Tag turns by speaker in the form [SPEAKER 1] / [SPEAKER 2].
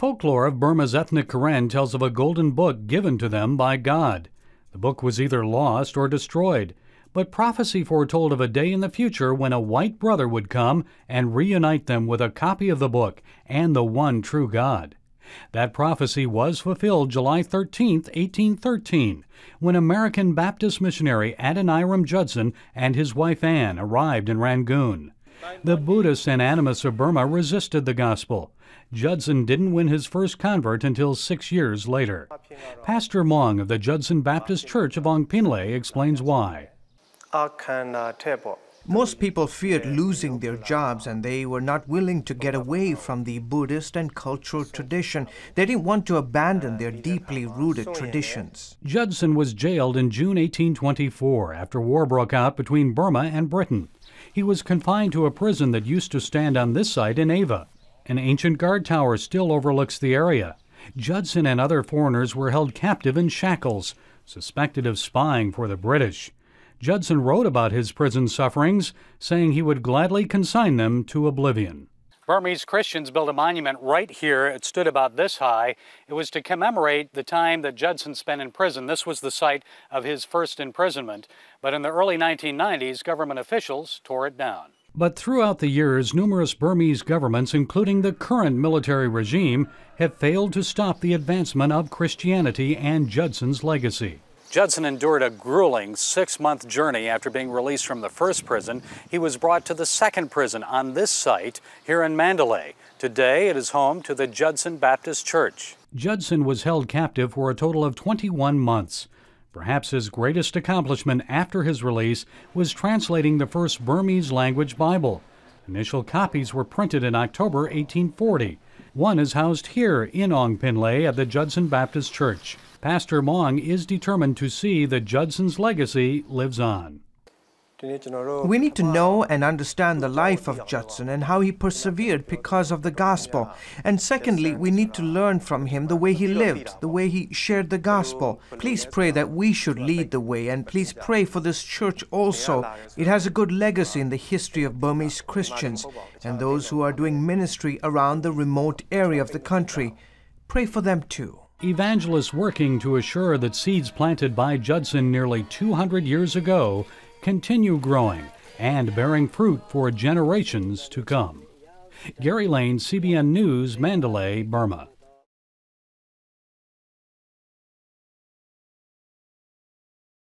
[SPEAKER 1] Folklore of Burma's ethnic Karen tells of a golden book given to them by God. The book was either lost or destroyed, but prophecy foretold of a day in the future when a white brother would come and reunite them with a copy of the book and the one true God. That prophecy was fulfilled July 13, 1813, when American Baptist missionary Adoniram Judson and his wife Anne arrived in Rangoon. The Buddhists and animists of Burma resisted the gospel. Judson didn't win his first convert until 6 years later. Pastor Mong of the Judson Baptist Church of Ongpinle explains why.
[SPEAKER 2] Most people feared losing their jobs, and they were not willing to get away from the Buddhist and cultural tradition. They didn't want to abandon their deeply rooted traditions.
[SPEAKER 1] Judson was jailed in June 1824 after war broke out between Burma and Britain. He was confined to a prison that used to stand on this site in Ava. An ancient guard tower still overlooks the area. Judson and other foreigners were held captive in shackles, suspected of spying for the British. Judson wrote about his prison sufferings, saying he would gladly consign them to oblivion. Burmese Christians built a monument right here. It stood about this high. It was to commemorate the time that Judson spent in prison. This was the site of his first imprisonment. But in the early 1990s, government officials tore it down. But throughout the years, numerous Burmese governments, including the current military regime, have failed to stop the advancement of Christianity and Judson's legacy. Judson endured a grueling 6-month journey after being released from the first prison. He was brought to the second prison on this site here in Mandalay. Today, it is home to the Judson Baptist Church. Judson was held captive for a total of 21 months. Perhaps his greatest accomplishment after his release was translating the first Burmese language Bible. Initial copies were printed in October 1840. One is housed here in Ongpinle at the Judson Baptist Church. Pastor Mong is determined to see that Judson's legacy lives on.
[SPEAKER 2] We need to know and understand the life of Judson and how he persevered because of the gospel. And secondly, we need to learn from him the way he lived, the way he shared the gospel. Please pray that we should lead the way, and please pray for this church also. It has a good legacy in the history of Burmese Christians and those who are doing ministry around the remote area of the country. Pray for them too.
[SPEAKER 1] Evangelists working to assure that seeds planted by Judson nearly 200 years ago continue growing and bearing fruit for generations to come. Gary Lane, CBN News, Mandalay, Burma.